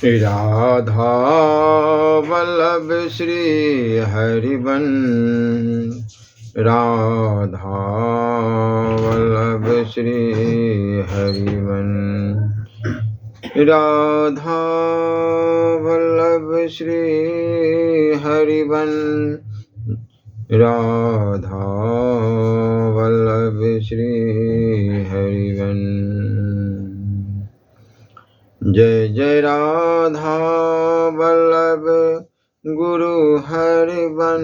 Radha Vallabh Shri everyone, Radha Vallabh Shri everyone, Radha Vallabh Shri everyone, Radha Vallabh Shri everyone. जय जय राधा वल्लभ गुरु everyone,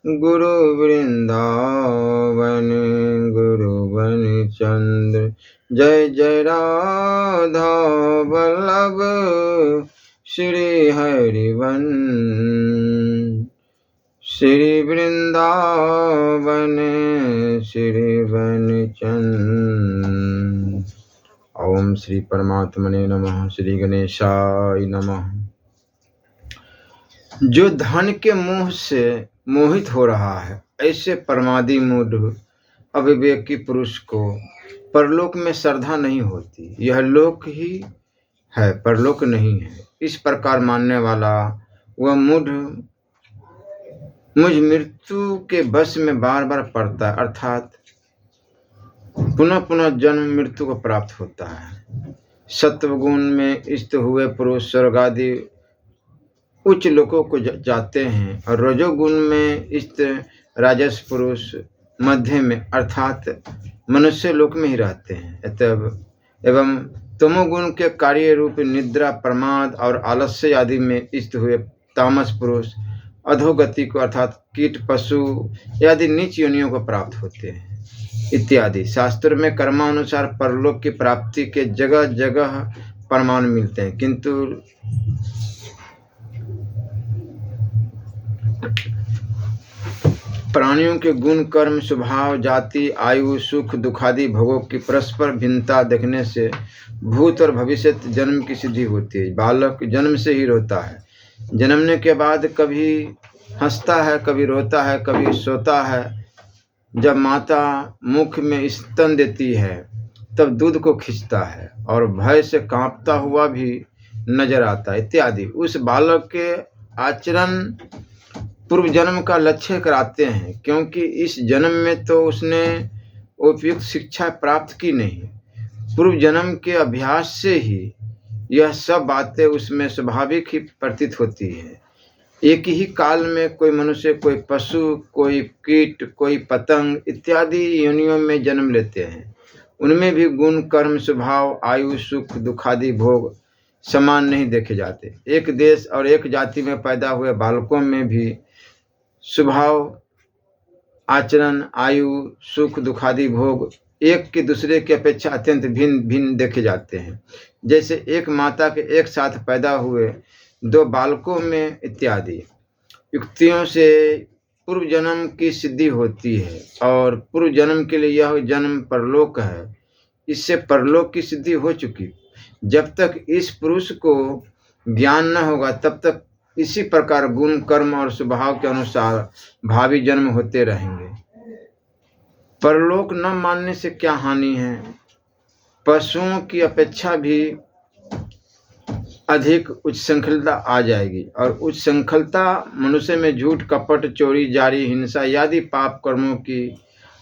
गुरु वृंदावन गुरु बन चंद्र। जय जय राधा वल्लभ श्री हरिवन, श्री वृंदावन श्री बन चंद्र। ओम श्री परमात्मने नमः। श्री गणेशाय नमः। जो धन के मोह से मोहित हो रहा है, ऐसे परमादि मूढ़ अविवेकी पुरुष को परलोक में श्रद्धा नहीं होती। यह लोक ही है, परलोक नहीं है। इस प्रकार मानने वाला वह मूढ़ मुझ मृत्यु के वश में बार बार पड़ता है, अर्थात पुनः पुनः जन्म मृत्यु को प्राप्त होता है। सत्वगुण में स्थित हुए पुरुष स्वर्ग आदि उच्च लोकों को जाते हैं और रजोगुण में स्थित राजस पुरुष मध्य में अर्थात मनुष्य लोक में ही रहते हैं। एवं तमोगुण के कार्य रूप निद्रा, प्रमाद और आलस्य आदि में स्थित हुए तामस पुरुष अधोगति को अर्थात कीट, पशु आदि नीच योनियों को प्राप्त होते हैं इत्यादि। शास्त्र में कर्मानुसार परलोक की प्राप्ति के जगह जगह प्रमाण मिलते हैं, किंतु प्राणियों के गुण, कर्म, स्वभाव, जाति, आयु, सुख, दुखादि भोगों की परस्पर भिन्नता देखने से भूत और भविष्य जन्म की सिद्धि होती है। बालक जन्म से ही रोता है, जन्मने के बाद कभी हंसता है, कभी रोता है, कभी सोता है। जब माता मुख में स्तन देती है तब दूध को खींचता है और भय से कांपता हुआ भी नजर आता है इत्यादि। उस बालक के आचरण पूर्व जन्म का लक्ष्य कराते हैं, क्योंकि इस जन्म में तो उसने उपयुक्त शिक्षा प्राप्त की नहीं। पूर्व जन्म के अभ्यास से ही यह सब बातें उसमें स्वाभाविक ही प्रतीत होती है। एक ही काल में कोई मनुष्य, कोई पशु, कोई कीट, कोई पतंग इत्यादि योनियों में जन्म लेते हैं। उनमें भी गुण, कर्म, स्वभाव, आयु, सुख, दुखादि भोग समान नहीं देखे जाते। एक देश और एक जाति में पैदा हुए बालकों में भी स्वभाव, आचरण, आयु, सुख, दुखादि भोग एक के दूसरे की अपेक्षा अत्यंत भिन्न भिन्न देखे जाते हैं। जैसे एक माता के एक साथ पैदा हुए दो बालकों में इत्यादि युक्तियों से पूर्व जन्म की सिद्धि होती है और पूर्व जन्म के लिए यह जन्म परलोक है। इससे परलोक की सिद्धि हो चुकी। जब तक इस पुरुष को ज्ञान न होगा तब तक इसी प्रकार गुण, कर्म और स्वभाव के अनुसार भावी जन्म होते रहेंगे। परलोक न मानने से क्या हानि है? पशुओं की अपेक्षा भी अधिक उच्छृंखलता आ जाएगी और उच्छृंखलता मनुष्य में झूठ, कपट, चोरी, जारी, हिंसा आदि पाप कर्मों की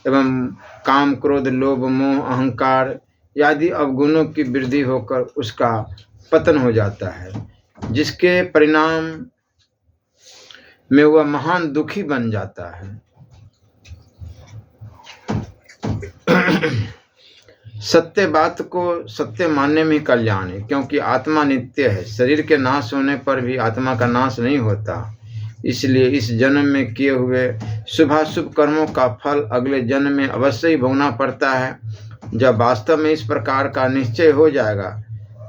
एवं काम, क्रोध, लोभ, मोह, अहंकार आदि अवगुणों की वृद्धि होकर उसका पतन हो जाता है, जिसके परिणाम में वह महान दुखी बन जाता है। सत्य बात को सत्य मानने में कल्याण है, क्योंकि आत्मा नित्य है। शरीर के नाश होने पर भी आत्मा का नाश नहीं होता। इसलिए इस जन्म में किए हुए शुभाशुभ कर्मों का फल अगले जन्म में अवश्य ही भोगना पड़ता है। जब वास्तव में इस प्रकार का निश्चय हो जाएगा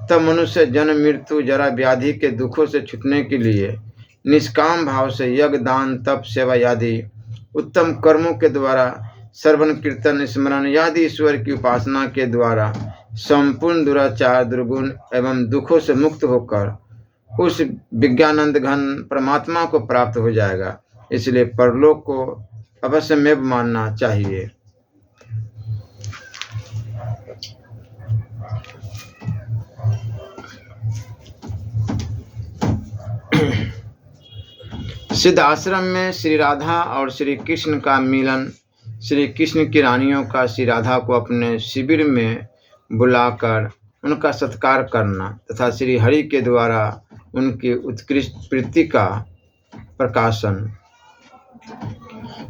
तब मनुष्य जन्म, मृत्यु, जरा, व्याधि के दुखों से छूटने के लिए निष्काम भाव से यज्ञ, दान, तप, सेवा आदि उत्तम कर्मों के द्वारा, श्रवण, कीर्तन, स्मरण आदि ईश्वर की उपासना के द्वारा संपूर्ण दुराचार, दुर्गुण एवं दुखों से मुक्त होकर उस विज्ञानंद घन परमात्मा को प्राप्त हो जाएगा। इसलिए परलोक को अवश्यमेव मानना चाहिए। सिद्ध आश्रम में श्री राधा और श्री कृष्ण का मिलन, श्री कृष्ण की रानियों का श्री राधा को अपने शिविर में बुलाकर उनका सत्कार करना तथा श्री हरि के द्वारा उनकी उत्कृष्ट प्रीति का प्रकाशन।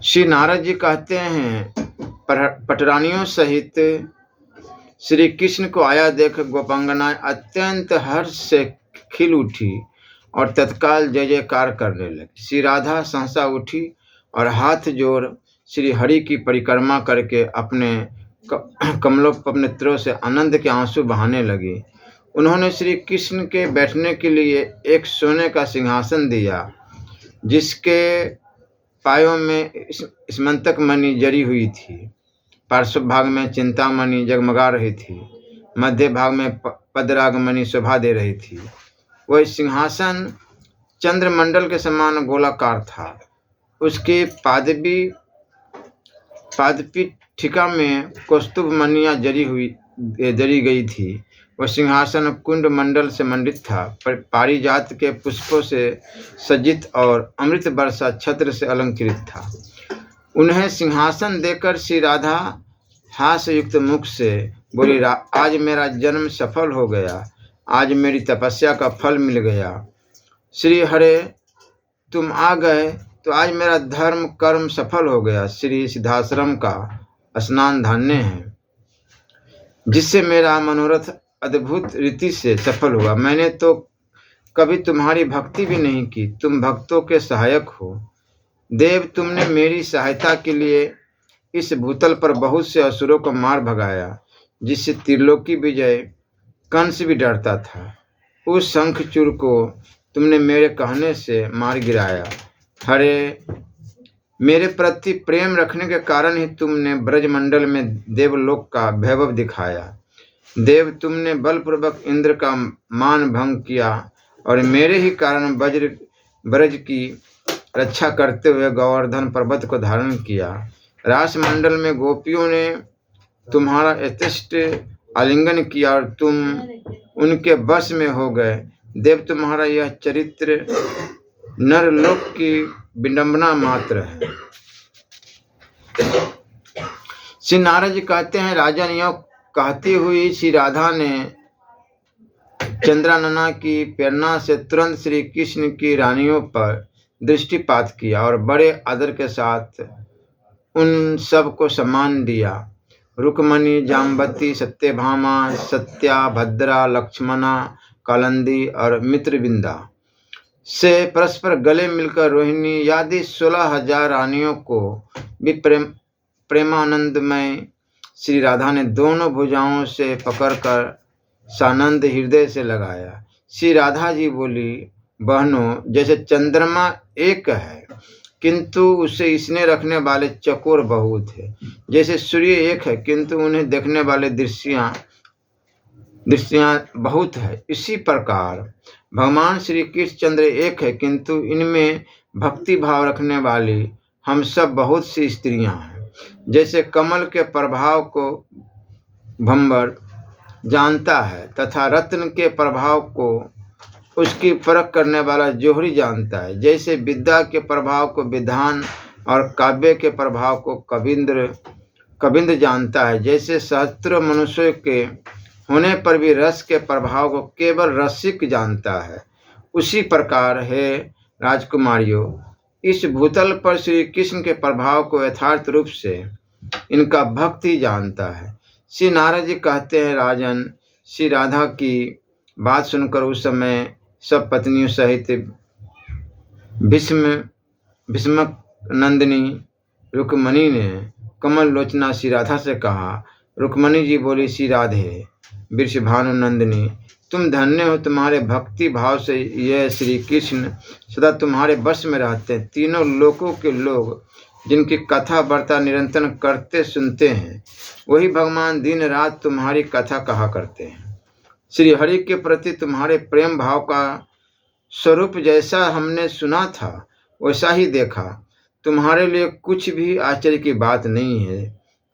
श्री नारद जी कहते हैं, पटरानियों सहित श्री कृष्ण को आया देख गोपांगनाएं अत्यंत हर्ष से खिल उठी और तत्काल जय जयकार करने लगी। श्री राधा सहसा उठी और हाथ जोड़ श्री हरि की परिक्रमा करके अपने कमलोपम नेत्रों से आनंद के आंसू बहाने लगी। उन्होंने श्री कृष्ण के बैठने के लिए एक सोने का सिंहासन दिया, जिसके पायों में स्मंतक मणि जड़ी हुई थी। पार्श्व भाग में चिंतामणि जगमगा रही थी, मध्य भाग में पद्रागमणि शोभा दे रही थी। वह सिंहासन चंद्रमंडल के समान गोलाकार था। उसकी पादपीठिका में कौस्तुभ मणियां जड़ी गई थी। वह सिंहासन कुंड मंडल से मंडित था, पारिजात के पुष्पों से सज्जित और अमृत वर्षा छत्र से अलंकृत था। उन्हें सिंहासन देकर श्री राधा हास्य युक्त मुख से बोली, आज मेरा जन्म सफल हो गया, आज मेरी तपस्या का फल मिल गया। श्री हरे तुम आ गए तो आज मेरा धर्म कर्म सफल हो गया। श्री सिद्धाश्रम का स्नान धन्य है, जिससे मेरा मनोरथ अद्भुत रीति से सफल हुआ। मैंने तो कभी तुम्हारी भक्ति भी नहीं की, तुम भक्तों के सहायक हो। देव, तुमने मेरी सहायता के लिए इस भूतल पर बहुत से असुरों को मार भगाया, जिससे त्रिलोकी विजय कंस भी डरता था। उस शंखचूर को तुमने मेरे कहने से मार गिराया। हरे, मेरे प्रति प्रेम रखने के कारण ही तुमने ब्रजमंडल में देवलोक का वैभव दिखाया। देव, तुमने बलपूर्वक इंद्र का मान भंग किया और मेरे ही कारण ब्रज की रक्षा करते हुए गोवर्धन पर्वत को धारण किया। रासमंडल में गोपियों ने तुम्हारा यथेष्ट आलिंगन किया और तुम उनके वश में हो गए। देव, तुम्हारा यह चरित्र नरलोक की विडंबना मात्र है। श्री नारद जी कहते हैं, राजन, यह कहती हुई श्री राधा ने चंद्रानना की प्रेरणा से तुरंत श्री कृष्ण की रानियों पर दृष्टिपात किया और बड़े आदर के साथ उन सब को सम्मान दिया। रुक्मणी, जाम्बती, सत्यभामा, सत्या, भद्रा, लक्ष्मणा, कालिंदी और मित्रविंदा से परस्पर गले मिलकर रोहिणी आदि 16,000 रानियों को भी प्रेमानंदमय श्री राधा ने दोनों भुजाओं से पकड़कर सानंद हृदय से लगाया। श्री राधा जी बोली, बहनों, जैसे चंद्रमा एक है किंतु उसे इसने रखने वाले चकोर बहुत है, जैसे सूर्य एक है किंतु उन्हें देखने वाले दृश्यां बहुत है, इसी प्रकार भगवान श्री कृष्ण चंद्र एक है किंतु इनमें भक्ति भाव रखने वाली हम सब बहुत सी स्त्रियां हैं। जैसे कमल के प्रभाव को भंवर जानता है तथा रत्न के प्रभाव को उसकी परख करने वाला जोहरी जानता है, जैसे विद्या के प्रभाव को विधान और काव्य के प्रभाव को कविंद्र जानता है, जैसे सहस्त्रों मनुष्यों के होने पर भी रस के प्रभाव को केवल रसिक जानता है, उसी प्रकार है राजकुमारियों, इस भूतल पर श्री कृष्ण के प्रभाव को यथार्थ रूप से इनका भक्त ही जानता है। श्री नारद जी कहते हैं, राजन, श्री राधा की बात सुनकर उस समय सब पत्नियों सहित भीष्मक नंदिनी रुक्मणी ने कमल लोचना श्री राधा से कहा। रुक्मणी जी बोली, श्री राधे वृषभानु नंदिनी, तुम धन्य हो, तुम्हारे भक्ति भाव से यह श्री कृष्ण सदा तुम्हारे वश में रहते हैं। तीनों लोकों के लोग जिनकी कथा वार्ता निरंतर करते सुनते हैं, वही भगवान दिन रात तुम्हारी कथा कहा करते हैं। श्री हरि के प्रति तुम्हारे प्रेम भाव का स्वरूप जैसा हमने सुना था वैसा ही देखा। तुम्हारे लिए कुछ भी आश्चर्य की बात नहीं है।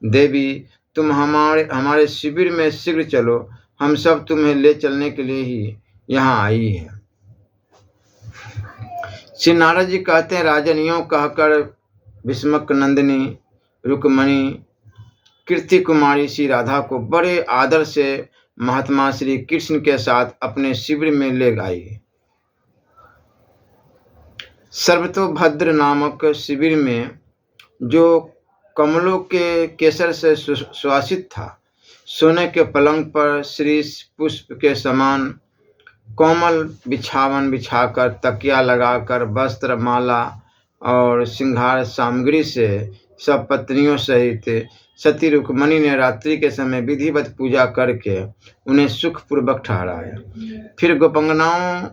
देवी, तुम हमारे शिविर में शीघ्र चलो, हम सब तुम्हें ले चलने के लिए ही यहाँ आई है। श्री नारद जी कहते हैं, राजन यूं कहकर भीष्मक नंदिनी रुक्मणी कीर्ति कुमारी श्री राधा को बड़े आदर से महात्मा श्री कृष्ण के साथ अपने शिविर में ले आई। सर्वतोभद्र नामक शिविर में, जो कमलों के केसर से सुवासित था, सोने के पलंग पर श्री पुष्प के समान कोमल बिछावन बिछाकर, तकिया लगाकर, वस्त्र माला और श्रृंगार सामग्री से सब पत्नियों सहित सती रुक्मणी ने रात्रि के समय विधिवत पूजा करके उन्हें सुखपूर्वक ठहराया। फिर गोपांगनाओं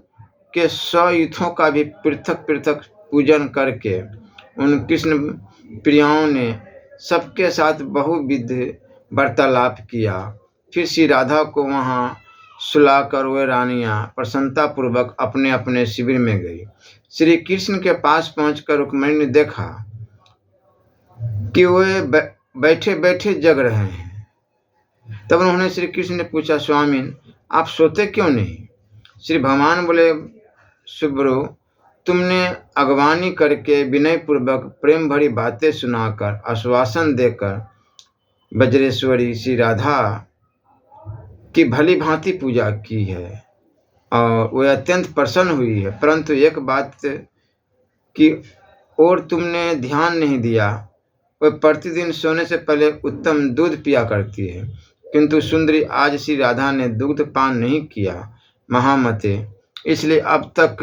के 100 यूथों का भी पृथक पृथक पूजन करके उन कृष्ण प्रियाओं ने सबके साथ बहुविध वार्तालाप किया। फिर श्री राधा को वहाँ सुलाकर वे रानियां प्रसन्नतापूर्वक अपने अपने शिविर में गई। श्री कृष्ण के पास पहुंचकर रुक्मणी ने देखा कि वे बैठे बैठे जग रहे हैं। तब उन्होंने श्री कृष्ण ने पूछा, स्वामी आप सोते क्यों नहीं? श्री भगवान बोले, सुब्रो, तुमने अगवानी करके विनय पूर्वक प्रेम भरी बातें सुनाकर आश्वासन देकर वज्रेश्वरी श्री राधा की भली भांति पूजा की है और वह अत्यंत प्रसन्न हुई है, परंतु एक बात की ओर तुमने ध्यान नहीं दिया। वह प्रतिदिन सोने से पहले उत्तम दूध पिया करती है, किंतु सुंदरी आज श्री राधा ने दूध पान नहीं किया महामते, इसलिए अब तक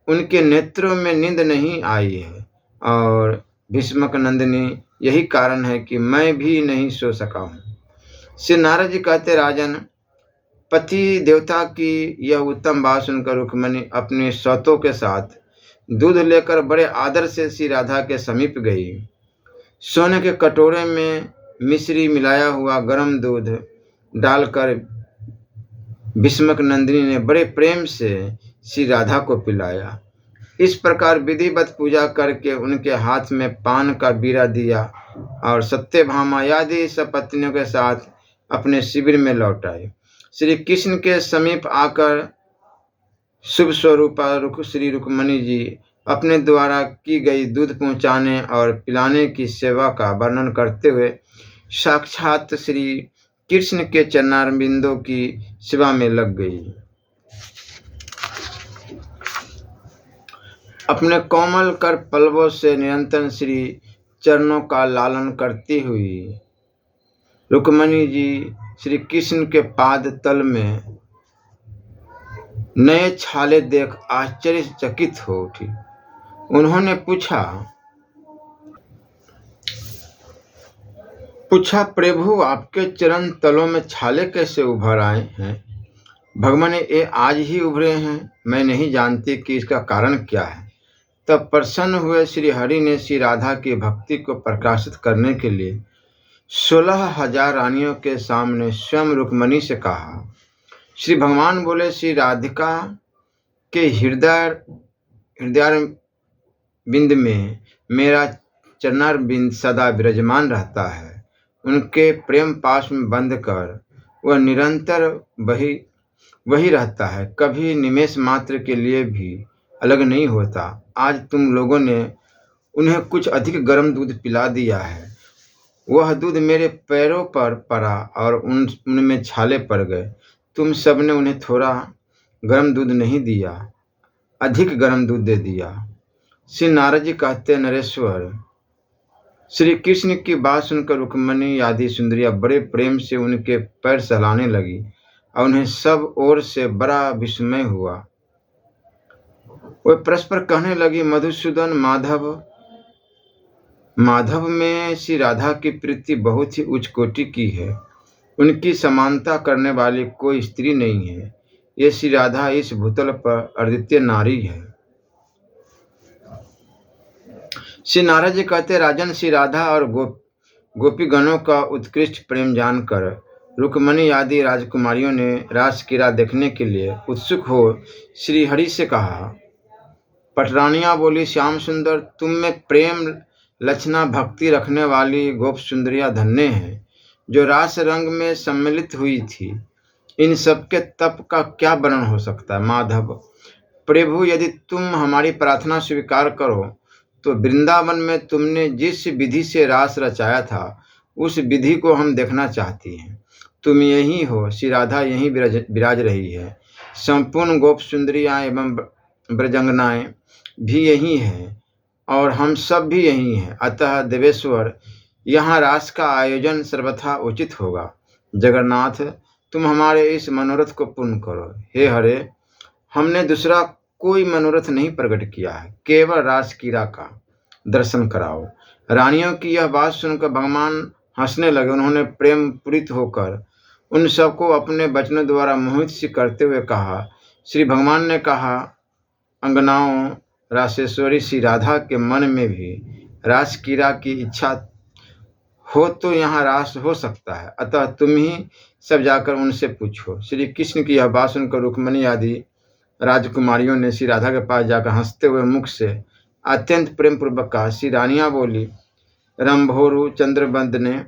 उनके नेत्रों में नींद नहीं आई है। और भीष्मक नंदिनी, यही कारण है कि मैं भी नहीं सो सका हूँ। श्री नारद जी कहते, राजन, पति देवता की यह उत्तम बात सुनकर रुक्मणी अपने सौतों के साथ दूध लेकर बड़े आदर से श्री राधा के समीप गई। सोने के कटोरे में मिश्री मिलाया हुआ गर्म दूध डालकर भीष्मक नंदिनी ने बड़े प्रेम से श्री राधा को पिलाया। इस प्रकार विधिवत पूजा करके उनके हाथ में पान का बीड़ा दिया और सत्यभामा आदि सब पत्नियों के साथ अपने शिविर में लौट आए। श्री कृष्ण के समीप आकर शुभ स्वरूपा श्री रुक्मणी जी अपने द्वारा की गई दूध पहुँचाने और पिलाने की सेवा का वर्णन करते हुए साक्षात श्री कृष्ण के चरणारविंदों की सेवा में लग गई। अपने कोमल कर पल्लवों से निरंतर श्री चरणों का लालन करती हुई रुक्मणी जी श्री कृष्ण के पाद तल में नए छाले देख आश्चर्यचकित हो उठी। उन्होंने पूछा, प्रभु, आपके चरण तलों में छाले कैसे उभर आए हैं? भगवान, ये आज ही उभरे हैं, मैं नहीं जानती कि इसका कारण क्या है। तब प्रसन्न हुए श्री हरि ने श्री राधा की भक्ति को प्रकाशित करने के लिए 16,000 रानियों के सामने स्वयं रुक्मणी से कहा। श्री भगवान बोले, श्री राधिका के हृदय बिंद में मेरा चरणारविंद सदा विराजमान रहता है। उनके प्रेम पाश में बंद कर वह निरंतर वही रहता है, कभी निमेष मात्र के लिए भी अलग नहीं होता। आज तुम लोगों ने उन्हें कुछ अधिक गर्म दूध पिला दिया है। वह दूध मेरे पैरों पर पड़ा और उनमें छाले पड़ गए। तुम सबने उन्हें थोड़ा गर्म दूध नहीं दिया, अधिक गर्म दूध दे दिया। श्री नारद जी कहते, नरेश्वर, श्री कृष्ण की बात सुनकर रुक्मणी आदि सुंदरियां बड़े प्रेम से उनके पैर सहलाने लगी और उन्हें सब ओर से बड़ा विस्मय हुआ। वे परस्पर कहने लगी, मधुसूदन, माधव में श्री राधा की प्रीति बहुत ही उच्च कोटि की है। उनकी समानता करने वाली कोई स्त्री नहीं है। ये श्री राधा इस भूतल पर अद्वितीय नारी है। श्री नारद जी कहते, राजन, श्री राधा और गोपीगणों का उत्कृष्ट प्रेम जानकर रुक्मणी आदि राजकुमारियों ने रासक्रीड़ा देखने के लिए उत्सुक हो श्री हरि से कहा। पटरानियां बोली, श्याम सुंदर, तुम में प्रेम लक्षणा भक्ति रखने वाली गोप सुंदरियां धन्य हैं, जो रास रंग में सम्मिलित हुई थी। इन सब के तप का क्या वर्णन हो सकता है? माधव, प्रभु, यदि तुम हमारी प्रार्थना स्वीकार करो तो वृंदावन में तुमने जिस विधि से रास रचाया था उस विधि को हम देखना चाहती हैं। तुम यही हो, श्री राधा यहीं विराज रही है। संपूर्ण गोप सुंदरियाँ एवं ब्रजंगनाएं भी यही हैं और हम सब भी यही हैं। अतः देवेश्वर, यहाँ रास का आयोजन सर्वथा उचित होगा। जगन्नाथ, तुम हमारे इस मनोरथ को पूर्ण करो। हे हरे, हमने दूसरा कोई मनोरथ नहीं प्रकट किया है, केवल रास क्रीड़ा का दर्शन कराओ। रानियों की यह बात सुनकर भगवान हंसने लगे। उन्होंने प्रेम पूरित होकर उन सबको अपने वचनों द्वारा मोहित सी करते हुए कहा। श्री भगवान ने कहा, अंगनाओं, रासेश्वरी श्री राधा के मन में भी रास क्रीड़ा की इच्छा हो तो यहाँ रास हो सकता है। अतः तुम ही सब जाकर उनसे पूछो। श्री कृष्ण की यह बात सुनकर रुक्मिणी आदि राजकुमारियों ने श्री राधा के पास जाकर हंसते हुए मुख से अत्यंत प्रेम पूर्वक कहा। श्री रानियाँ बोली, रंभोरु चंद्रबंद ने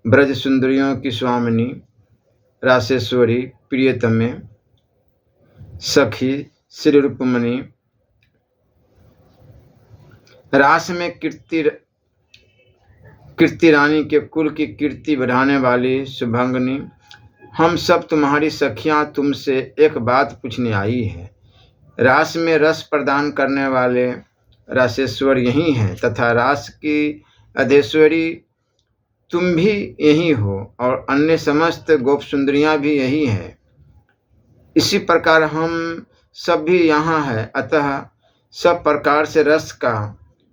ब्रज सुंदरियों की स्वामिनी रासेश्वरी प्रियतमे सखी श्री रूपमणि, रास में कीर्ति रानी के कुल की कीर्ति बढ़ाने वाली शुभंगनी, हम सब तुम्हारी सखियां तुमसे एक बात पूछने आई है। रास में रस प्रदान करने वाले रासेश्वर यही हैं तथा रास की अधेश्वरी तुम भी यही हो और अन्य समस्त गोप सुंदरियां भी यही हैं। इसी प्रकार हम सब भी यहाँ हैं। अतः सब प्रकार से रस का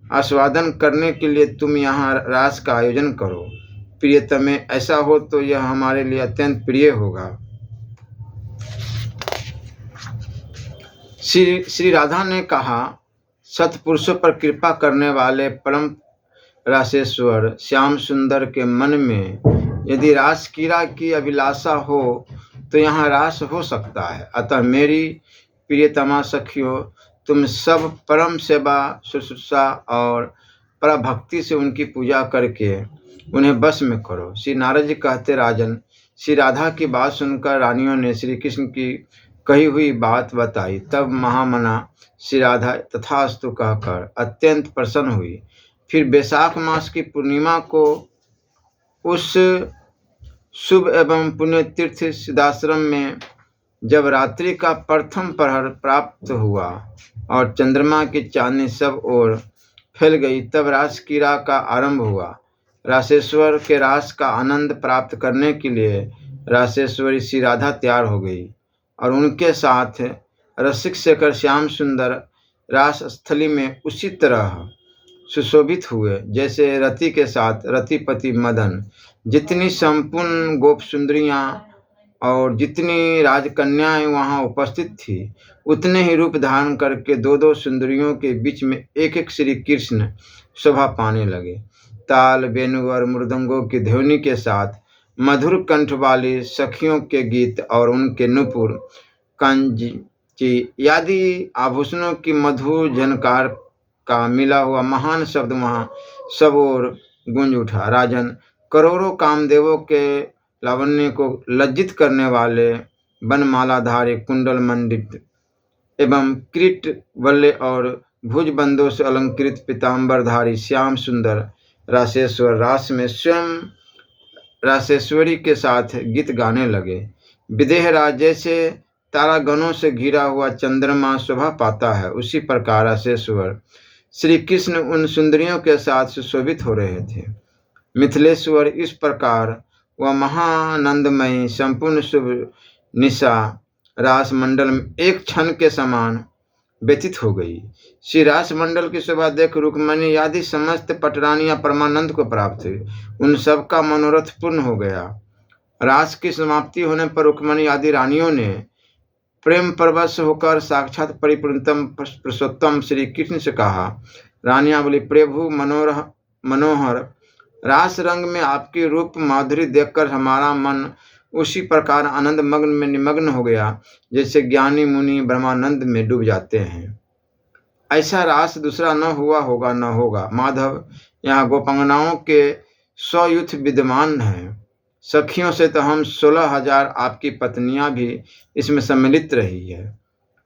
आस्वादन करने के लिए तुम यहाँ रास का आयोजन करो। प्रियतमे, ऐसा हो तो यह हमारे लिए अत्यंत प्रिय होगा। श्री राधा ने कहा, सत्पुरुषों पर कृपा करने वाले परम रासेश्वर श्याम सुंदर के मन में यदि रास क्रीड़ा की अभिलाषा हो तो यहाँ रास हो सकता है। अतः मेरी प्रियतमा सखियों, तुम सब परम सेवा शुश्रूषा और परभक्ति से उनकी पूजा करके उन्हें बस में करो। श्री नारद जी कहते, राजन, श्री राधा की बात सुनकर रानियों ने श्री कृष्ण की कही हुई बात बताई। तब महामना श्री राधा तथास्तु कहकर अत्यंत प्रसन्न हुई। फिर बैसाख मास की पूर्णिमा को उस शुभ एवं पुण्य तीर्थ सिद्धाश्रम में जब रात्रि का प्रथम प्रहर प्राप्त हुआ और चंद्रमा की चांदनी सब ओर फैल गई, तब रास क्रीड़ा का आरंभ हुआ। रासेश्वर के रास का आनंद प्राप्त करने के लिए रासेश्वरी श्री राधा तैयार हो गई और उनके साथ रसिक शेखर श्याम सुंदर रास स्थली में उसी तरह सुशोभित हुए जैसे रति के साथ रतिपति मदन। जितनी संपूर्ण गोप सुंदरियां और जितनी राजकन्याएं वहां उपस्थित थी, उतने ही रूप धारण करके दो दो सुंदरियों के बीच में एक एक श्री कृष्ण शोभा पाने लगे। ताल, वेणु और मृदंगों की ध्वनि के साथ मधुर कंठ वाली सखियों के गीत और उनके नुपुर, कंची आदि आभूषणों की मधुर झनकार का मिला हुआ महान शब्द वहां सब ओर गूंज उठा। राजन, करोड़ों कामदेवों के लावण्य को लज्जित करने वाले बनमालाधारी, कुंडल मंडित एवं किरीट वल्ले और भुजबंदों से अलंकृत पीताम्बरधारी श्याम सुंदर रासेश्वर रास में स्वयं रासेश्वरी के साथ गीत गाने लगे। विदेह राज जैसे तारागणों से घिरा हुआ चंद्रमा शोभा पाता है, उसी प्रकार रासेश्वर श्री कृष्ण उन सुंदरियों के साथ सुशोभित हो रहे थे। मिथिलेश्वर इस प्रकार वह महानंदमयी संपूर्ण शुभ निशा रास मंडल में एक क्षण के समान व्यतीत हो गई। श्री रास मंडल की शोभा देख रुक्मिणी आदि समस्त पटरानियां परमानंद को प्राप्त हुई। उन सब का मनोरथ पूर्ण हो गया। रास की समाप्ति होने पर रुक्मिणी आदि रानियों ने प्रेम परवश होकर साक्षात परिपूर्णतम पुरुषोत्तम श्री कृष्ण से कहा। रानियां बोली, प्रभु मनोहर रास रंग में आपकी रूप माधुरी देखकर हमारा मन उसी प्रकार आनंद मग्न में निमग्न हो गया जैसे ज्ञानी मुनि ब्रह्मानंद में डूब जाते हैं। ऐसा रास दूसरा न हुआ होगा न होगा। माधव, यहाँ गोपांगनाओं के 100 युथ विद्यमान हैं। सखियों से तो हम 16,000 आपकी पत्नियां भी इसमें सम्मिलित रही है।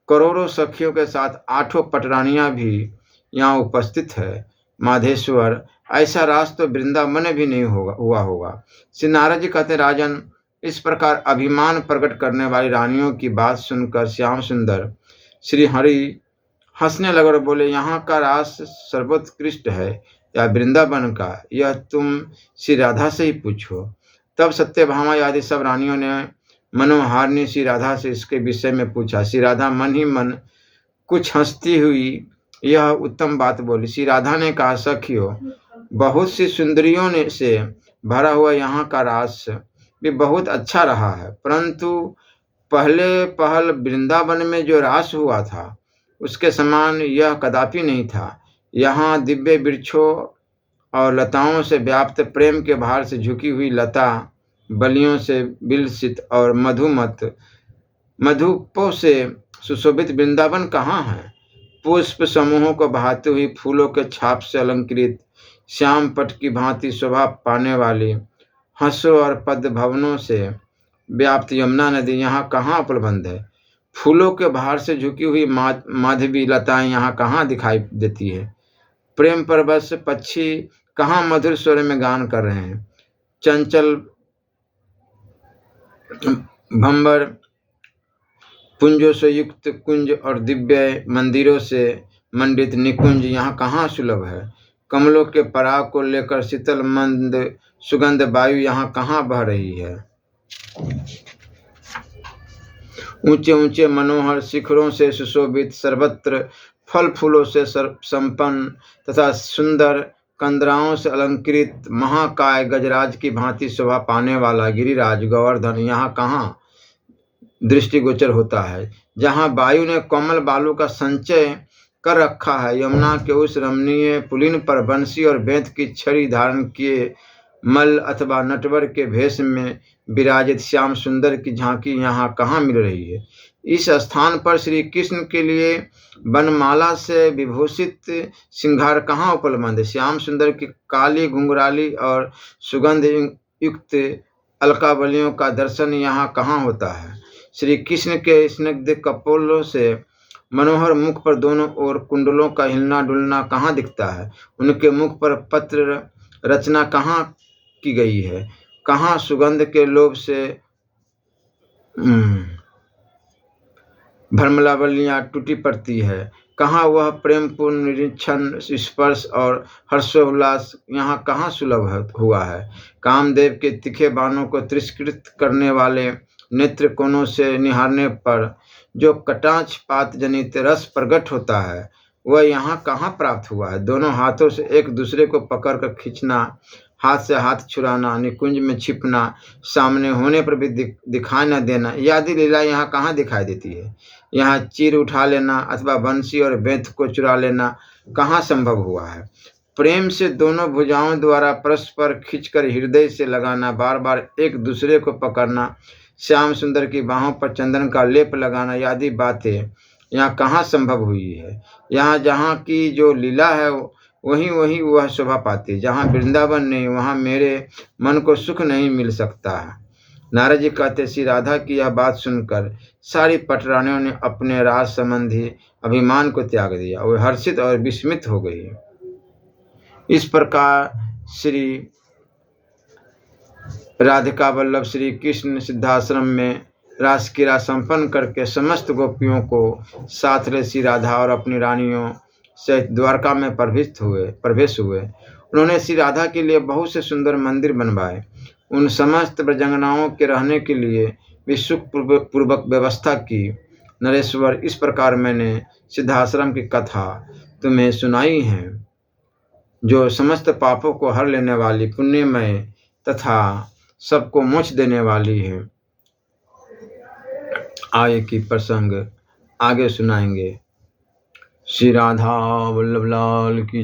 करोड़ों सखियों के साथ 8 पटरानियां भी यहाँ उपस्थित है। माधेश्वर, ऐसा रास तो वृंदावन में भी नहीं हुआ होगा। श्री नारद जी कहते, राजन, इस प्रकार अभिमान प्रकट करने वाली रानियों की बात सुनकर श्याम सुंदर श्री हरि हंसने लगे और बोले, यहाँ का रास सर्वोत्कृष्ट है या वृंदावन का, यह तुम श्री राधा से ही पूछो। तब सत्यभामा आदि सब रानियों ने मनोहारिणी श्री राधा से इसके विषय में पूछा। श्री राधा मन ही मन कुछ हंसती हुई यह उत्तम बात बोली। श्री राधा ने कहा, सखियों, बहुत सी सुंदरियों ने से भरा हुआ यहाँ का रास भी बहुत अच्छा रहा है, परंतु पहल वृंदावन में जो रास हुआ था उसके समान यह कदापि नहीं था। यहाँ दिव्य वृक्षों और लताओं से व्याप्त, प्रेम के भार से झुकी हुई लता, बलियों से विलसित और मधुपों से सुशोभित वृंदावन कहाँ है? पुष्प समूहों को बहाती हुई, फूलों के छाप से अलंकृत, श्याम पट की भांति शोभा पाने वाली, हंसों और पद्म भवनों से व्याप्त यमुना नदी यहाँ कहाँ उपलब्ध है? फूलों के भार से झुकी हुई माधवी लताएं यहाँ कहाँ दिखाई देती है? प्रेम परवश पक्षी कहाँ मधुर स्वर में गान कर रहे हैं? चंचल भंबर पुंजों से युक्त कुंज और दिव्य मंदिरों से मंडित निकुंज यहाँ कहाँ सुलभ है? कमलों के पराग को लेकर शीतल मंद सुगंध वायु यहाँ कहाँ बह रही है? ऊंचे ऊंचे मनोहर शिखरों से सुशोभित, सर्वत्र फल फूलों से संपन्न तथा सुंदर कंदराओं से अलंकृत, महाकाय गजराज की भांति शोभा पाने वाला गिरिराज गोवर्धन यहाँ कहाँ दृष्टिगोचर होता है? जहाँ वायु ने कोमल बालों का संचय कर रखा है, यमुना के उस रमणीय पुलिन पर बंसी और बेंत की छड़ी धारण किए मल अथवा नटवर के भेष में विराजित श्याम सुंदर की झांकी यहाँ कहाँ मिल रही है? इस स्थान पर श्री कृष्ण के लिए वनमाला से विभूषित सिंगार कहाँ उपलब्ध है? श्याम सुंदर की काली घुंघराली और सुगंध युक्त अलकावलियों का दर्शन यहाँ कहाँ होता है? श्री कृष्ण के स्निग्ध कपोलों से मनोहर मुख पर दोनों ओर कुंडलों का हिलना डुलना कहाँ दिखता है? उनके मुख पर पत्र रचना कहाँ की गई है? कहाँ सुगंध के लोभ से भ्रमलावलियाँ टूटी पड़ती है? कहाँ वह प्रेमपूर्ण निरीक्षण, स्पर्श और हर्षोल्लास यहाँ कहाँ सुलभ हुआ है? कामदेव के तीखे बाणों को तिरस्कृत करने वाले नेत्र कोनों से निहारने पर जो कटाक्ष पात जनित रस प्रकट होता है, वह यहाँ कहाँ प्राप्त हुआ है? दोनों हाथों से एक दूसरे को पकड़कर खींचना, हाथ से हाथ छुड़ाना, निकुंज में छिपना, सामने होने पर भी दिखाई न देना, आदि लीला यहाँ कहाँ दिखाई देती है? यहाँ चीर उठा लेना अथवा बंसी और बेंत को चुरा लेना कहाँ संभव हुआ है? प्रेम से दोनों भुजाओं द्वारा परस्पर खींचकर हृदय से लगाना, बार बार एक दूसरे को पकड़ना, श्याम सुंदर की बाहों पर चंदन का लेप लगाना, आदि बातें यहाँ कहाँ संभव हुई है? यहाँ जहाँ की जो लीला है वहीं वह शोभा पाती। जहाँ वृंदावन नहीं, वहाँ मेरे मन को सुख नहीं मिल सकता है। नारद जी कहते, श्री राधा की यह बात सुनकर सारी पटरानियों ने अपने राज संबंधी अभिमान को त्याग दिया। वे हर्षित और विस्मित हो गई। इस प्रकार श्री राधिका वल्लभ श्री कृष्ण सिद्धाश्रम में रास क्रीड़ा संपन्न करके समस्त गोपियों को साथ ले श्री राधा और अपनी रानियों से द्वारका में प्रवेश हुए। उन्होंने श्री राधा के लिए बहुत से सुंदर मंदिर बनवाए। उन समस्त ब्रजंगनाओं के रहने के लिए भी सुख पूर्वक व्यवस्था की। नरेश्वर, इस प्रकार मैंने सिद्धाश्रम की कथा तुम्हें सुनाई है, जो समस्त पापों को हर लेने वाली, पुण्यमय तथा सबको मोक्ष देने वाली है। आगे की प्रसंग आगे सुनाएंगे। श्री राधा वल्लभ लाल की